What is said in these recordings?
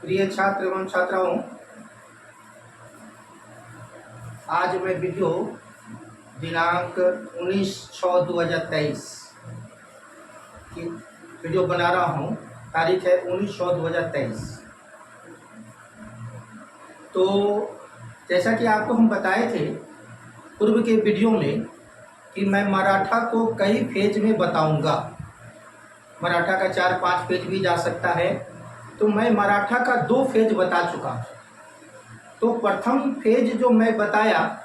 प्रिय छात्र एवं छात्राओं, आज मैं वीडियो दिनांक 19/6/2023 की वीडियो बना रहा हूँ। तारीख है 19/6/2023। तो जैसा कि आपको हम बताए थे पूर्व के वीडियो में कि मैं मराठा को कई फेज में बताऊंगा। मराठा का 4-5 फेज भी जा सकता है। तो मैं मराठा का 2 फेज बता चुका हूँ। तो प्रथम फेज जो मैं बताया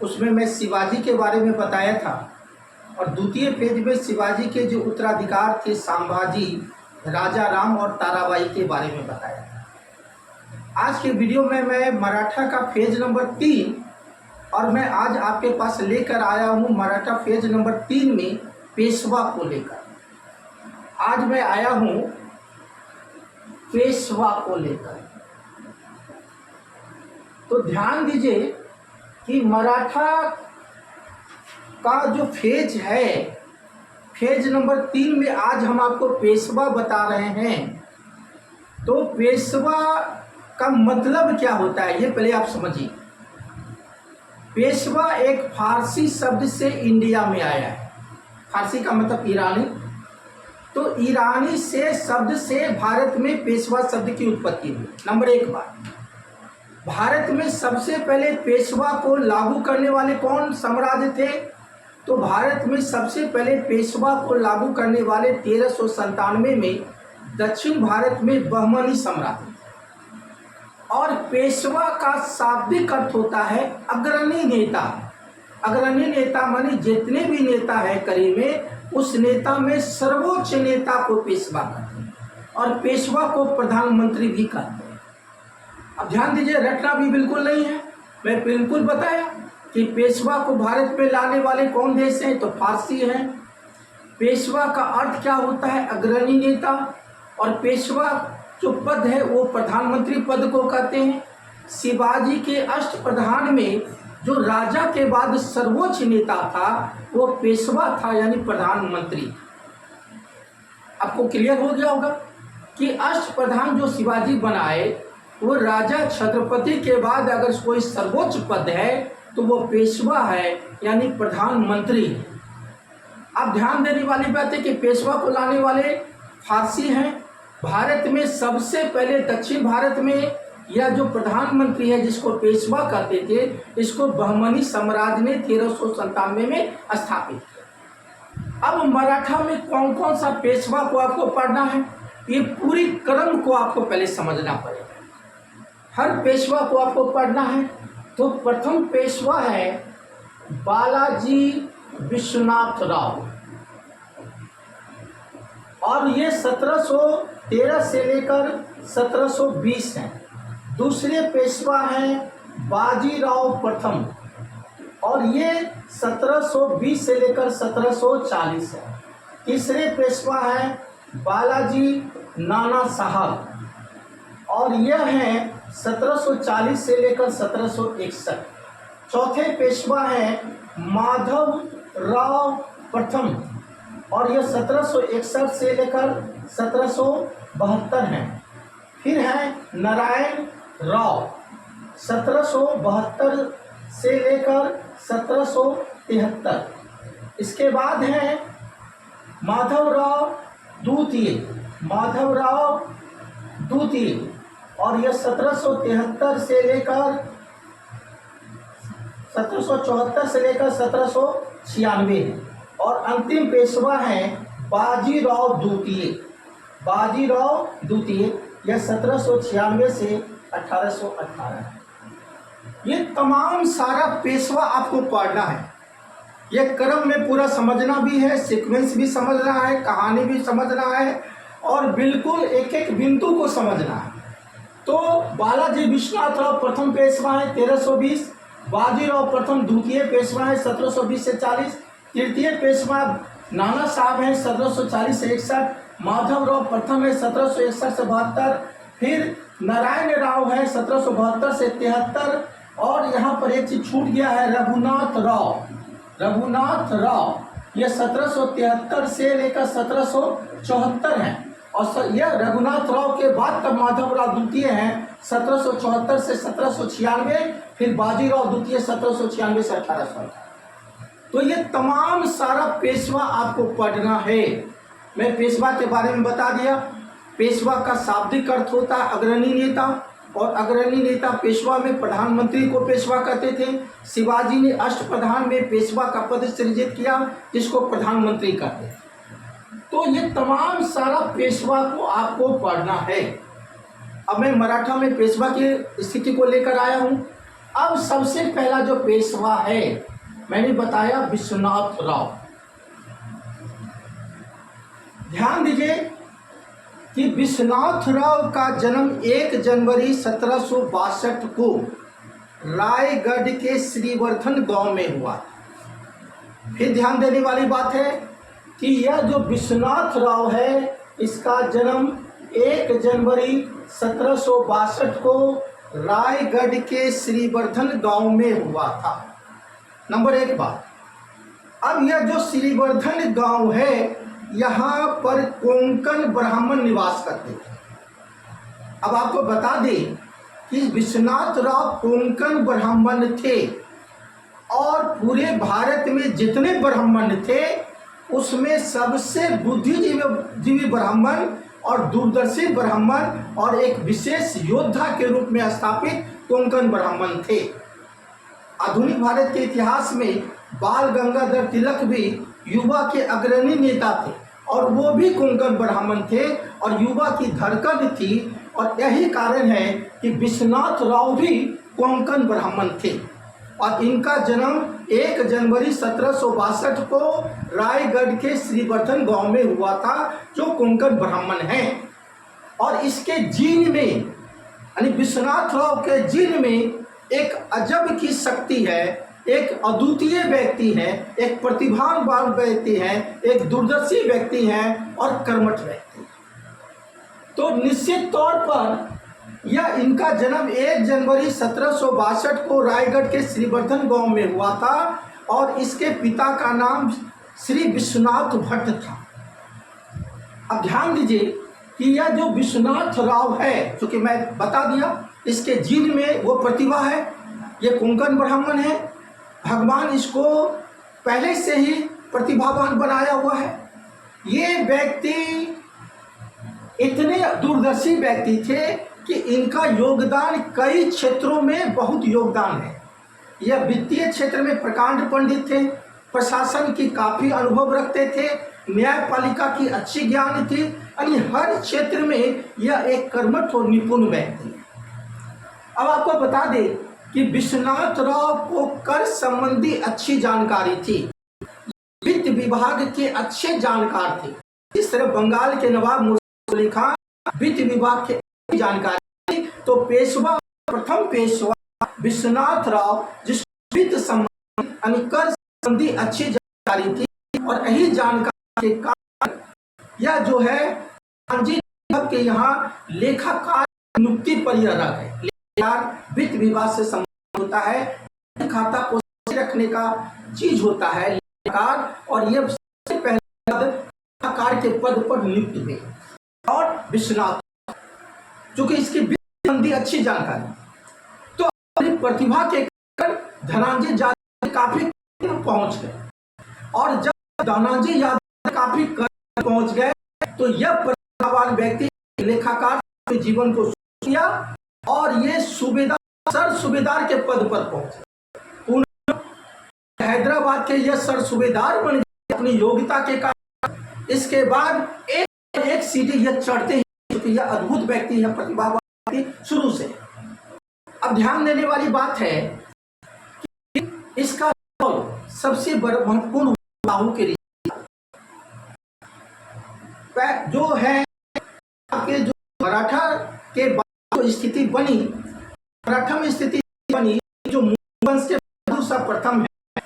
उसमें मैं शिवाजी के बारे में बताया था, और द्वितीय फेज में शिवाजी के जो उत्तराधिकार थे संभाजी, राजा राम और ताराबाई के बारे में बताया था। आज के वीडियो में मैं मराठा का फेज नंबर 3 और मैं आज आपके पास लेकर आया हूँ मराठा फेज नंबर 3 में पेशवा को लेकर। आज मैं आया हूँ पेशवा को लेकर। तो ध्यान दीजिए कि मराठा का जो फेज है, फेज नंबर 3 में आज हम आपको पेशवा बता रहे हैं। तो पेशवा का मतलब क्या होता है ये पहले आप समझिए। पेशवा एक फारसी शब्द से इंडिया में आया है। फारसी का मतलब ईरानी। तो ईरानी से शब्द से भारत में पेशवा शब्द की उत्पत्ति हुई। नंबर 1 बात, भारत में सबसे पहले पेशवा को लागू करने वाले कौन साम्राज्य थे? तो भारत में सबसे पहले पेशवा को लागू करने वाले 1397 में दक्षिण भारत में बहमनी साम्राज्य। और पेशवा का शाब्दिक अर्थ होता है अग्रणी नेता। अग्रणी नेता माने जितने भी नेता है करी में, उस नेता में सर्वोच्च नेता को पेशवा कहते हैं, और पेशवा को प्रधानमंत्री भी कहते हैं। अब ध्यान दीजिए, रटना भी बिल्कुल नहीं है। मैं बिल्कुल बताया कि पेशवा को भारत में लाने वाले कौन देश हैं? तो फारसी हैं। पेशवा का अर्थ क्या होता है? अग्रणी नेता। और पेशवा जो पद है वो प्रधानमंत्री पद को कहते हैं। शिवाजी के अष्टप्रधान में जो राजा के बाद सर्वोच्च नेता था वो पेशवा था, यानी प्रधानमंत्री। आपको क्लियर हो गया होगा कि अष्टप्रधान जो शिवाजी बनाए वो राजा छत्रपति के बाद अगर कोई सर्वोच्च पद है तो वो पेशवा है, यानी प्रधानमंत्री। अब ध्यान देने वाली बात है कि पेशवा को लाने वाले फारसी हैं। भारत में सबसे पहले दक्षिण भारत में यह जो प्रधानमंत्री है जिसको पेशवा कहते थे, इसको बहमनी साम्राज्य ने 1397 में स्थापित किया। अब मराठा में कौन कौन सा पेशवा को आपको पढ़ना है, ये पूरी क्रम को आपको पहले समझना पड़ेगा। हर पेशवा को आपको पढ़ना है। तो प्रथम पेशवा है बालाजी विश्वनाथ राव, और ये 1713 से लेकर 1720 हैं। दूसरे पेशवा हैं बाजीराव प्रथम, और ये 1720 से लेकर 1740 है। तीसरे पेशवा हैं बालाजी नाना साहब, और यह हैं 1740 से लेकर 1761। चौथे पेशवा हैं माधव राव प्रथम, और यह 1761 से लेकर 1772 हैं। फिर हैं नारायण राव, 1772 से लेकर 1773। इसके बाद हैं माधवराव द्वितीय, और यह 1774 से लेकर 1796 है। और अंतिम पेशवा हैं बाजीराव द्वितीय, यह 1796 से 1818 है। ये तमाम सारा पेशवा आपको पढ़ना है। यह क्रम में पूरा समझना भी है, सीक्वेंस भी समझना है, कहानी भी समझना है, और बिल्कुल एक एक बिंदु को समझना है। तो बालाजी विश्वनाथ राव प्रथम पेशवा है 1320, बाजीराव प्रथम द्वितीय पेशवा है 1720 से 40, तृतीय पेशवा नाना साहब हैं 1740 से 61, माधवराव प्रथम है 1761 से 72, फिर नारायण राव है 1772 से 73, और यहाँ पर एक चीज छूट गया है, रघुनाथ राव, यह 1773 से लेकर 1774 है। और यह रघुनाथ राव के बाद तब माधवराव द्वितीय हैं 1774 से 1796, फिर बाजीराव द्वितीय 1796 से 1800। तो ये तमाम सारा पेशवा आपको पढ़ना है। मैं पेशवा के बारे में बता दिया। पेशवा का शाब्दिक अर्थ होता है अग्रणी नेता, और अग्रणी नेता पेशवा में प्रधानमंत्री को पेशवा कहते थे। शिवाजी ने अष्टप्रधान में पेशवा का पद सृजित किया, जिसको प्रधानमंत्री कहते थे। तो ये तमाम सारा पेशवा को आपको पढ़ना है। अब मैं मराठा में पेशवा की स्थिति को लेकर आया हूँ। अब सबसे पहला जो पेशवा है, मैंने बताया विश्वनाथ राव। ध्यान दीजिए कि विश्वनाथ राव का जन्म 1 जनवरी 1762 को रायगढ़ के श्रीवर्धन गांव में हुआ। फिर ध्यान देने वाली बात है कि यह जो विश्वनाथ राव है, इसका जन्म 1 जनवरी 1762 को रायगढ़ के श्रीवर्धन गांव में हुआ था। नंबर 1 बात। अब यह जो श्रीवर्धन गांव है, यहाँ पर कोंकण ब्राह्मण निवास करते थे। अब आपको बता दें कि विश्वनाथ राव कोंकण ब्राह्मण थे, और पूरे भारत में जितने ब्राह्मण थे उसमें सबसे बुद्धिजीवी ब्राह्मण और दूरदर्शी ब्राह्मण और एक विशेष योद्धा के रूप में स्थापित कोंकण ब्राह्मण थे। आधुनिक भारत के इतिहास में बाल गंगाधर तिलक भी युवा के अग्रणी नेता थे, और वो भी कोंकण ब्राह्मण थे और युवा की धड़कन थी। और यही कारण है कि विश्वनाथ राव भी कोंकण ब्राह्मण थे, और इनका जन्म 1 जनवरी 1762 को रायगढ़ के श्रीवर्धन गांव में हुआ था, जो कोंकण ब्राह्मण हैं। और इसके जीन में, यानी विश्वनाथ राव के जीन में एक अजब की शक्ति है, एक अद्वितीय व्यक्ति है, एक प्रतिभावान व्यक्ति है, एक दूरदर्शी व्यक्ति है और कर्मठ व्यक्ति। तो निश्चित तौर पर यह इनका जन्म 1 जनवरी 1762 को रायगढ़ के श्रीवर्धन गांव में हुआ था, और इसके पिता का नाम श्री विश्वनाथ भट्ट था। अब ध्यान दीजिए कि यह जो विश्वनाथ राव है, चूँकि मैं बता दिया इसके जीन में वो प्रतिभा है, ये कोंकण ब्राह्मण है, भगवान इसको पहले से ही प्रतिभावान बनाया हुआ है। ये व्यक्ति इतने दूरदर्शी व्यक्ति थे कि इनका योगदान कई क्षेत्रों में बहुत योगदान है। यह वित्तीय क्षेत्र में प्रकांड पंडित थे, प्रशासन की काफ़ी अनुभव रखते थे, न्यायपालिका की अच्छी ज्ञान थी, यानी हर क्षेत्र में यह एक कर्मठ और निपुण व्यक्ति है। अब आपको बता दें कि विश्वनाथ राव को कर संबंधी अच्छी जानकारी थी, वित्त विभाग के अच्छे जानकार थे। इस तरह बंगाल के नवाब मुर्शिद अली खान वित्त विभाग के जानकारी थी। तो पेशवा, प्रथम पेशवा विश्वनाथ राव, जिस वित्त संबंधी यानी कर संबंधी अच्छी जानकारी थी, और यही जानकारी के कारण यह जो है कांजी के यहाँ लेखाकार नियुक्ति पर यह रख है। वित्त विभाग से संबंध होता है, खाता को रखने का चीज होता है लेखाकार, और यह सबसे पहले लेखाकार के पद पर नियुक्त हुए। और विश्वनाथ, चूंकि इसकी वित्त संबंधी अच्छी जानकारी, तो अपनी प्रतिभा के कारण धनंजय यादव काफी पहुंच गए, और जब धनंजय यादव काफी पहुंच गए तो यह प्रतिभावान व्यक्ति लेखाकार के जीवन को किया, और ये सूबेदार, सर सूबेदार के पद पर पहुंचे। हैदराबाद के यह सर सूबेदार बन गए अपनी योग्यता के कारण। इसके बाद एक सीढ़ी यह चढ़ते हैं, क्योंकि यह अद्भुत व्यक्ति है, प्रतिभावान व्यक्ति शुरू से। अब ध्यान देने वाली बात है कि इसका सबसे बड़ा महत्वपूर्ण बाहु के जो है आपके जो मराठा के बाद जो स्थिति बनी, मराठा में स्थिति बनी, जो वंश के प्रथम है,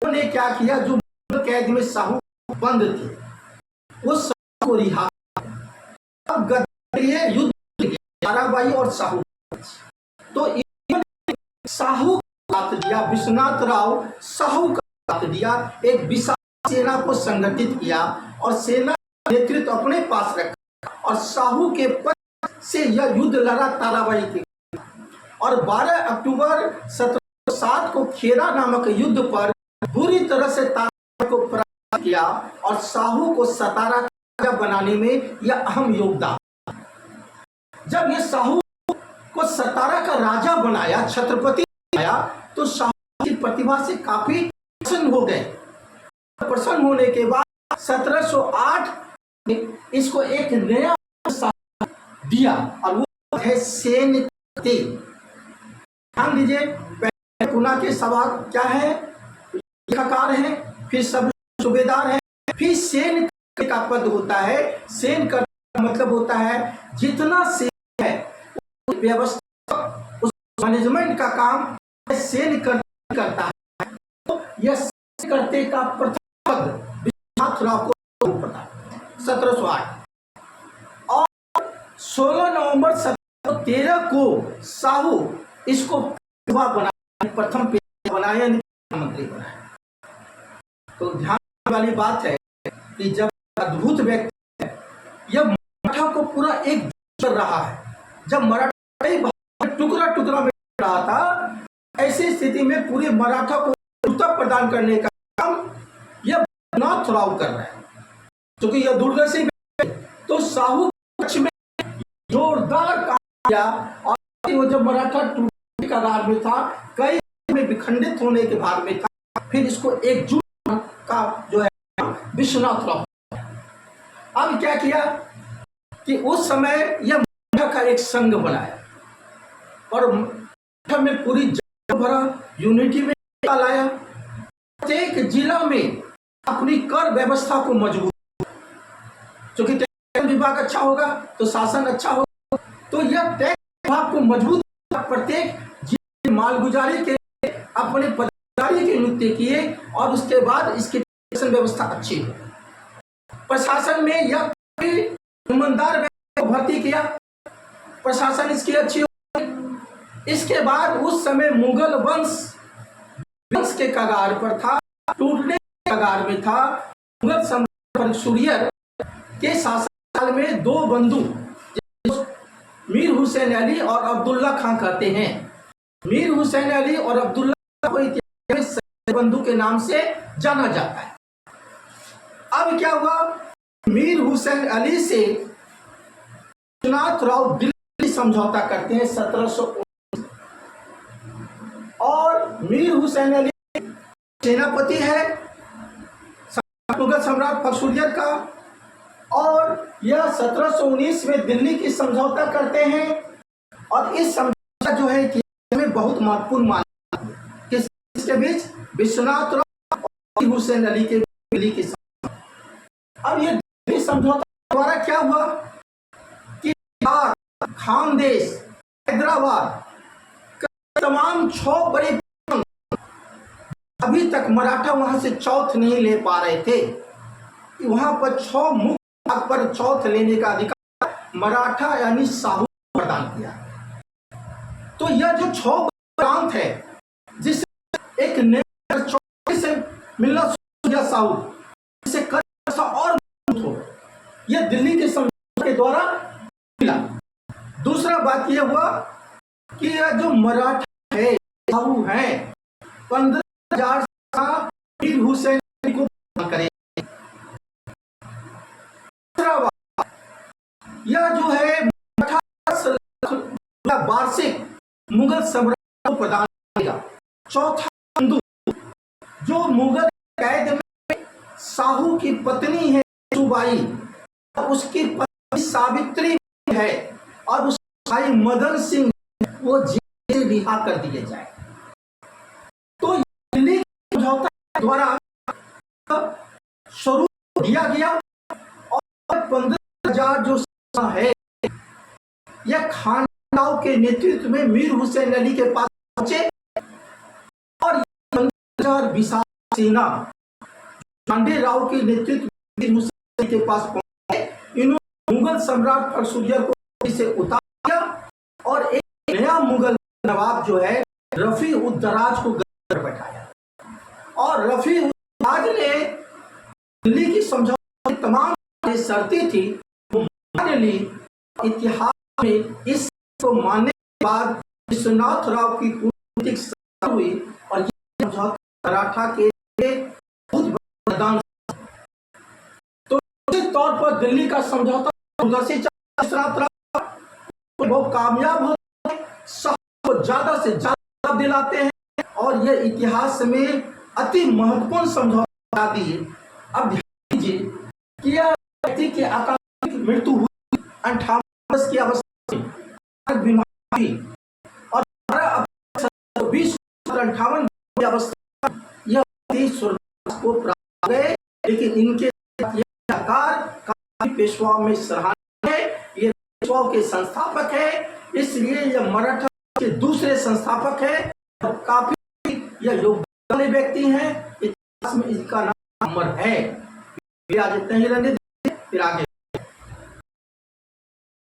उन्होंने क्या किया, जो कैद में साहू बंद थे, वो साहू को रिहा। अब गद्दारी युद्ध ताराबाई और साहू, तो साहू का साथ दिया, विश्वनाथ राव साहू का साथ दिया, एक विशाल सेना को संगठित किया और सेना नेतृत्व अपने पास रखा। और साहू के पक्ष से यह युद्ध लड़ा ताराबाई के, और 12 अक्टूबर 1707 को खेरा नामक युद्ध पर बुरी तरह से ताराबाई को पराजित किया और साहू को सतारा राजा बनाने में यह अहम योगदान। जब यह साहू को सतारा का राजा बनाया, छत्रपति बनाया, तो साहू की प्रतिभा से काफी प्रसन्न हो गए। प्रसन्न होने के बाद 1708 में इसको एक नया दिया और वो है सेनापति। ध्यान दीजिए, पहले पुना के सभा क्या है, लेखाकार है, फिर सब सूबेदार है, फिर सेन का पद होता है। सेन का मतलब होता है जितना सेन है व्यवस्था, उस मैनेजमेंट का काम सेन करता है। तो यह करते का प्रथम पद विश्वनाथ राव को पता 1708 और 16 नवंबर 1713 को साहू इसको प्रथम बनाया, मंत्री बनाया। तो ध्यान वाली बात है कि जब अद्भुत व्यक्ति है, यह मराठा को पूरा एक कर रहा है। जब मराठा टुकड़ा टुकड़ा में रहा था, ऐसी स्थिति में पूरे मराठा को उत्तर प्रदान करने का काम यह विश्वनाथ राव कर रहे हैं, क्योंकि यह दूरदर्शी तो साहू पक्ष में जोरदार काम किया। और वो जब मराठा टूटने का राग में था, कई में विखंडित होने के भाग में था, फिर इसको एकजुट का जो है विश्वनाथ राव। अब क्या किया कि उस समय यह मराठा का एक संघ बनाया और मराठा में पूरी भरा यूनिटी में लाया। प्रत्येक जिला में अपनी कर व्यवस्था को मजबूत, क्योंकि टैक्स विभाग अच्छा होगा तो शासन अच्छा होगा, तो यह टैक्स विभाग को मजबूत, प्रत्येक जिले मालगुजारी के अपने पदाधिकारी के नियुक्ति किए और उसके बाद इसकी व्यवस्था अच्छी हो। प्रशासन में यह ईमानदार को भर्ती किया, प्रशासन इसकी अच्छी हो। इसके बाद उस समय मुगल वंश के कगार पर था, टूटने के कगार में था। मुगल सम्राट सूर्यर के शासनकाल में दो बंधु मीर हुसैन अली और अब्दुल्ला खां कहते हैं। मीर हुसैन अली और अब्दुल्ला को इतिहास में बंधु के नाम से जाना जाता है। अब क्या हुआ, मीर हुसैन अली से विश्वनाथ राव दिल्ली समझौता करते हैं 1719, और मीर हुसैन अली सेनापति है मुगल सम्राट फखरुद्दीन का, और यह 1719 में दिल्ली की समझौता करते हैं। और इस समझौता जो है में बहुत महत्वपूर्ण माना किसके बीच, विश्वनाथ राव और हुसैन अली के दिल्ली की। अब ये समझौता द्वारा क्या हुआ कि खानदेश, हैदराबाद, तमाम 6 बड़े अभी तक मराठा वहां से चौथ नहीं ले पा रहे थे। वहां पर 6 मुख्य भाग पर चौथ लेने का अधिकार मराठा यानी साहू प्रदान किया। तो यह जो 6 प्रांत है, जिससे एक नए से मिलना साहू, जिसे और हो, यह दिल्ली के समझौते के द्वारा मिला। दूसरा बात यह हुआ कि यह जो मराठा है, साहू है, 15,000 मीर हुसैन को करे। यह जो है वार्षिक मुगल सम्राट को प्रदान करेगा। चौथा बंधु जो मुगल कैद में साहू की पत्नी है सुबाई, उसकी पत्नी सावित्री है, और उस भाई मदन सिंह वो जेल से रिहा कर दिए जाए। तो दिल्ली समझौता द्वारा स्वरूप दिया गया और 15,000 जो है यह खानराव के नेतृत्व में मीर हुसैन अली के पास पहुंचे, और 15,000 विशाल सेना खांडे राव के नेतृत्व में मीर हुसैन अली के पास पहुंचे। इन्होंने मुगल सम्राट फखरुद्दीन को इसे उतार दिया और एक नया मुगल नवाब जो है रफी उद दराज को गद्दी बैठाया, और रफी उद दराज ने दिल्ली की समझौते तमाम शर्तें थी वो मान फाइनली इतिहास में इस को मानने के बाद विश्वनाथ राव की कूटनीतिक सफलता हुई और ये समझौता मराठा के लिए बहुत बड़ा वरदान। तो निश्चित तौर पर दिल्ली का समझौता विश्वनाथ राव बहुत कामयाब होते हैं, सबको ज्यादा से ज्यादा दिलाते हैं और यह इतिहास में अति महत्वपूर्ण समझौता दी है। अब ध्यान दीजिए कि यह व्यक्ति की अकाल मृत्यु हुई 58 वर्ष की अवस्था में, बीमारी और 20-58 की अवस्था में यह स्वर्गवास को प्राप्त हो गए। लेकिन इनके आकार काफी पेशवाओं में सराहनीय है, ये पेशवाओं के संस्थापक है, इसलिए यह मराठा के दूसरे संस्थापक है और काफी यह योगदान वाले व्यक्ति हैं। इतिहास में इसका नाम अमर है। आज इतना ही रहने दीजिए, फिर आगे